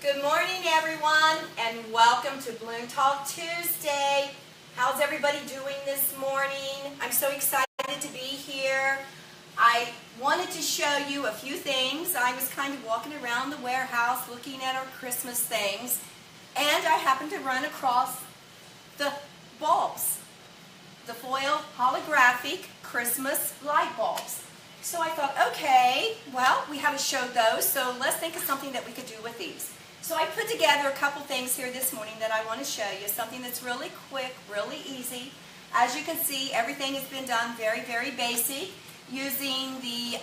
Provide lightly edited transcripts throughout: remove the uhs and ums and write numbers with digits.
Good morning, everyone, and welcome to Balloon Talk Tuesday. How's everybody doing this morning? I'm so excited to be here. I wanted to show you a few things. I was kind of walking around the warehouse looking at our Christmas things, and I happened to run across the bulbs, the foil holographic Christmas light bulbs. So I thought, okay, well, we haven't showed those, so let's think of something that we could do with these. So I put together a couple things here this morning that I want to show you, something that's really quick, really easy. As you can see, everything has been done very, very basic, using the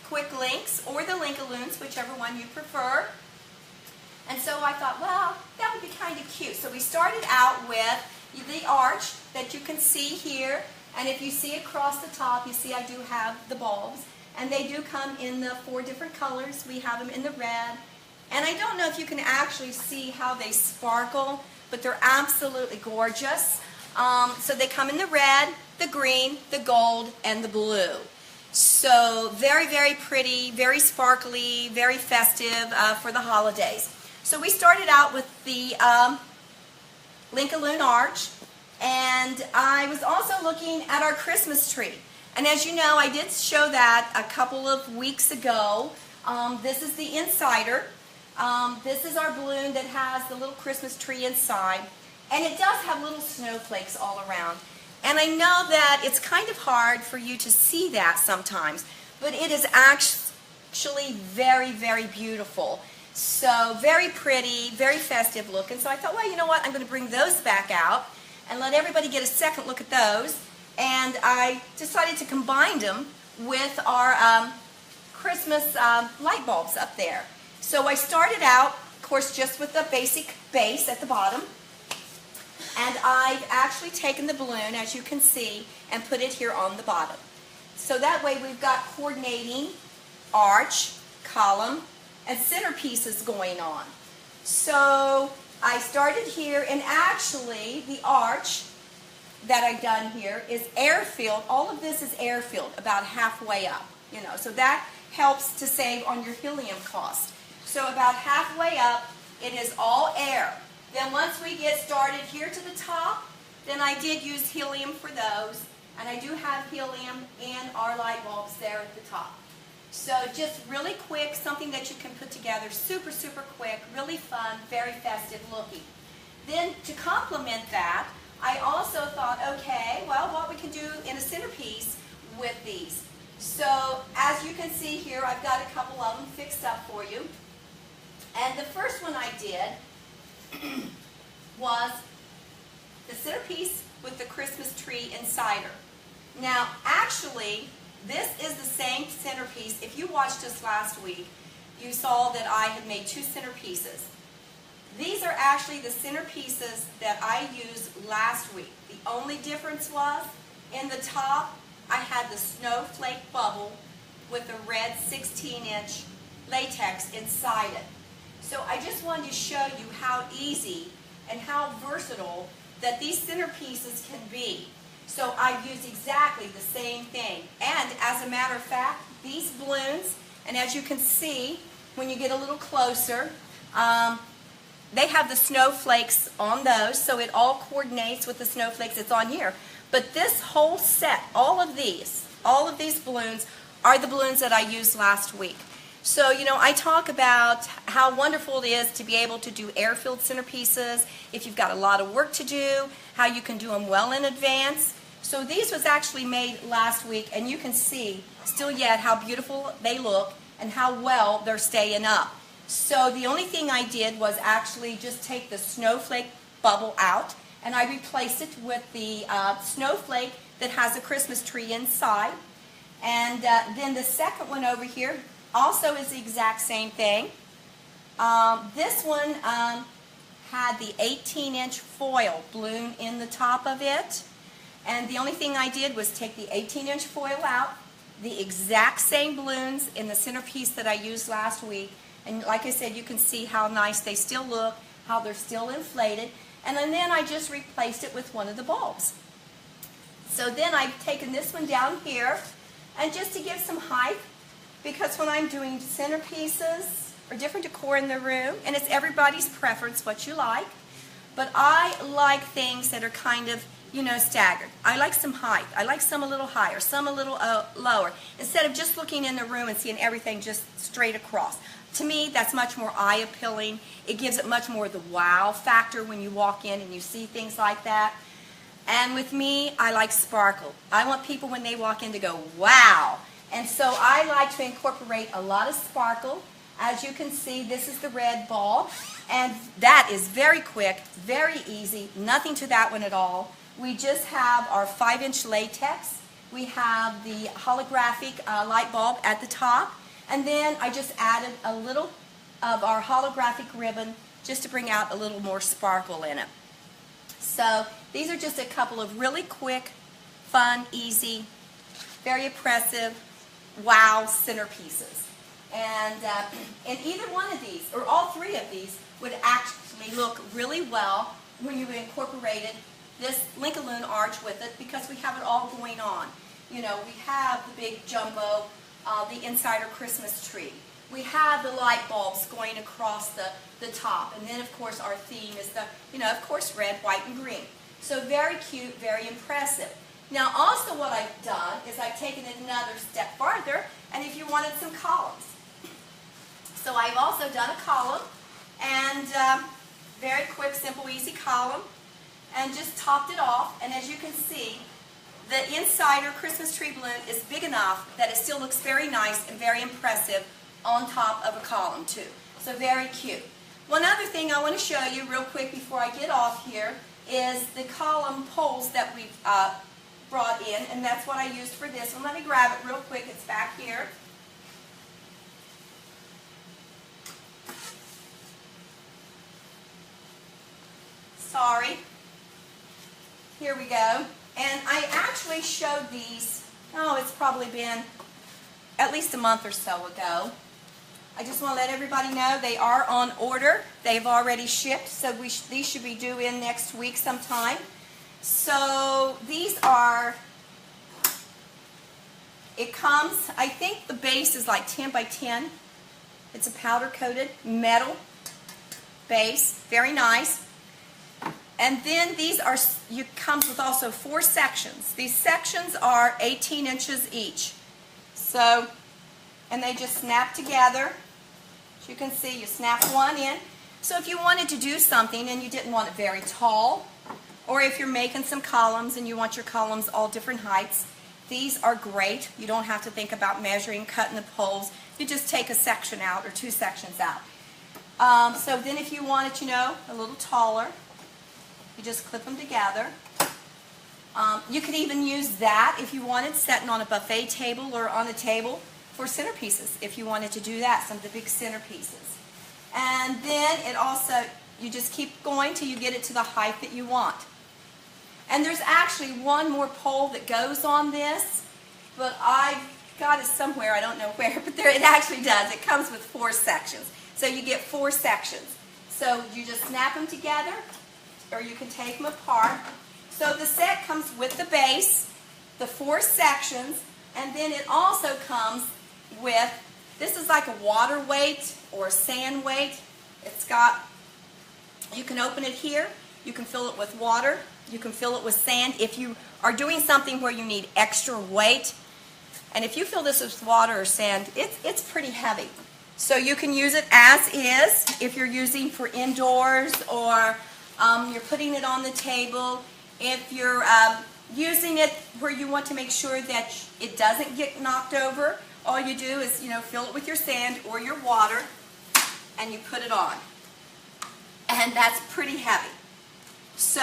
quick links or the Link-a-Loons, whichever one you prefer. And so I thought, well, that would be kind of cute. So we started out with the arch that you can see here. And if you see across the top, you see I do have the bulbs. And they do come in the 4 different colors. We have them in the red. And I don't know if you can actually see how they sparkle, but they're absolutely gorgeous. So they come in the red, the green, the gold, and the blue. So very, very pretty, very sparkly, very festive for the holidays. So we started out with the Link-a-Loon arch. And I was also looking at our Christmas tree. And as you know, I did show that a couple of weeks ago. This is the insider. This is our balloon that has the little Christmas tree inside. And it does have little snowflakes all around. And I know that it's kind of hard for you to see that sometimes. But it is actually very, very beautiful. So very pretty, very festive looking. So I thought, well, you know what? I'm going to bring those back out and let everybody get a second look at those. And I decided to combine them with our Christmas light bulbs up there. So I started out, of course, just with the basic base at the bottom. And I've actually taken the balloon, as you can see, and put it here on the bottom. So that way we've got coordinating arch, column, and centerpieces going on. So I started here, and actually the arch that I've done here is air-filled. All of this is air-filled, about halfway up, so that helps to save on your helium cost. So about halfway up, it is all air. Then once we get started here to the top, then I did use helium for those, and I do have helium in our light bulbs there at the top. So just really quick, something that you can put together super, super quick, really fun, very festive looking. Then to complement that, I also thought, okay, well, what we can do in a centerpiece with these. So as you can see here, I've got a couple of them fixed up for you. And the first one I did was the centerpiece with the Christmas tree insider. Now, actually, this is the same centerpiece. If you watched us last week, you saw that I had made 2 centerpieces. These are actually the centerpieces that I used last week. The only difference was, in the top, I had the snowflake bubble with a red 16-inch latex inside it. So I just wanted to show you how easy and how versatile that these centerpieces can be. So I used exactly the same thing. And as a matter of fact, these balloons, and as you can see, when you get a little closer, they have the snowflakes on those, so it all coordinates with the snowflakes that's on here. But this whole set, all of these balloons are the balloons that I used last week. So, I talk about how wonderful it is to be able to do air-filled centerpieces, if you've got a lot of work to do, how you can do them well in advance. So these was actually made last week, and you can see still yet how beautiful they look and how well they're staying up. So the only thing I did was actually just take the snowflake bubble out, and I replaced it with the snowflake that has a Christmas tree inside. And then the second one over here also is the exact same thing. This one had the 18-inch foil balloon in the top of it. And the only thing I did was take the 18-inch foil out, the exact same balloons in the centerpiece that I used last week. And like I said, you can see how nice they still look, how they're still inflated. And then I just replaced it with one of the bulbs. So then I've taken this one down here, and just to give some height, because when I'm doing centerpieces, or different decor in the room, and it's everybody's preference what you like. But I like things that are kind of, you know, staggered. I like some height. I like some a little higher, some a little lower, instead of just looking in the room and seeing everything just straight across. To me, that's much more eye-appealing. It gives it much more the wow factor when you walk in and you see things like that. And with me, I like sparkle. I want people when they walk in to go, wow. And so I like to incorporate a lot of sparkle. As you can see, this is the red bulb. And that is very quick, very easy, nothing to that one at all. We just have our 5-inch latex. We have the holographic light bulb at the top. And then I just added a little of our holographic ribbon just to bring out a little more sparkle in it. So these are just a couple of really quick, fun, easy, very impressive, wow centerpieces. And either one of these, or all three of these, would actually look really well when you incorporated this Link-a-Loon arch with it, because we have it all going on. You know, we have the big jumbo, the insider Christmas tree. We have the light bulbs going across the top. And then, of course, our theme is the, you know, of course, red, white, and green. So very cute, very impressive. Now, also what I've done is I've taken it another step farther, and if you wanted some columns. So I've also done a column, and very quick, simple, easy column, and just topped it off. And as you can see, the insider Christmas tree balloon is big enough that it still looks very nice and very impressive on top of a column too. So very cute. One other thing I want to show you real quick before I get off here is the column poles that we've brought in, and that's what I used for this one. Let me grab it real quick. It's back here. Sorry. Here we go. And I actually showed these, oh, it's probably been at least a month or so ago. I just want to let everybody know they are on order. They've already shipped, so these should be due in next week sometime. So these are, it comes, I think the base is like 10 by 10. It's a powder-coated metal base, very nice. And then these are, comes with also 4 sections. These sections are 18 inches each. So, and they just snap together. As you can see, you snap one in. So if you wanted to do something and you didn't want it very tall, or if you're making some columns and you want your columns all different heights, these are great. You don't have to think about measuring, cutting the poles. You just take a section out or 2 sections out. So then if you want it, you know, a little taller, you just clip them together. You could even use that if you wanted, sitting on a buffet table or on a table for centerpieces, if you wanted to do that, some of the big centerpieces. And then it also, you just keep going till you get it to the height that you want. And there's actually one more pole that goes on this, but I've got it somewhere, I don't know where, but there it actually does. It comes with 4 sections. So you get 4 sections. So you just snap them together, or you can take them apart. So the set comes with the base, the 4 sections, and then it also comes with, this is like a water weight or a sand weight. It's got, you can open it here, you can fill it with water, you can fill it with sand. If you are doing something where you need extra weight, and if you fill this with water or sand, it's pretty heavy. So you can use it as is if you're using for indoors, or you're putting it on the table. If you're using it where you want to make sure that it doesn't get knocked over, all you do is, you know, fill it with your sand or your water, and you put it on. And that's pretty heavy. So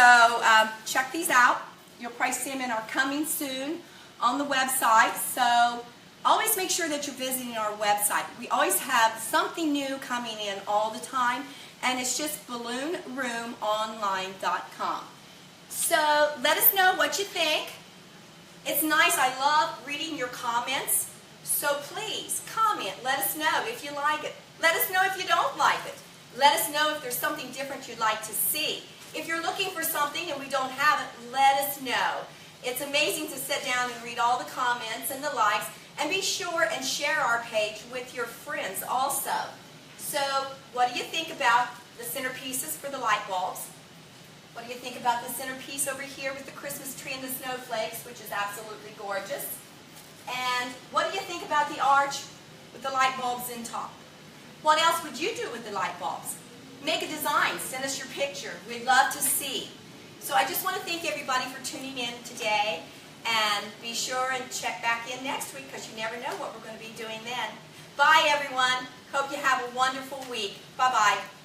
check these out. You'll probably see them in our Coming Soon on the website. So always make sure that you're visiting our website. We always have something new coming in all the time, and it's just balloonroomonline.com. So let us know what you think. It's nice. I love reading your comments. So please comment. Let us know if you like it. Let us know if you don't like it. Let us know if there's something different you'd like to see. If you're looking for something and we don't have it, let us know. It's amazing to sit down and read all the comments and the likes, and be sure and share our page with your friends also. So So what do you think about the centerpieces for the light bulbs? What do you think about the centerpiece over here with the Christmas tree and the snowflakes, which is absolutely gorgeous? And what do you think about the arch with the light bulbs in top? What else would you do with the light bulbs? Make a design. Send us your picture. We'd love to see. So I just want to thank everybody for tuning in today. And be sure and check back in next week because you never know what we're going to be doing then. Bye, everyone. Hope you have a wonderful week. Bye-bye.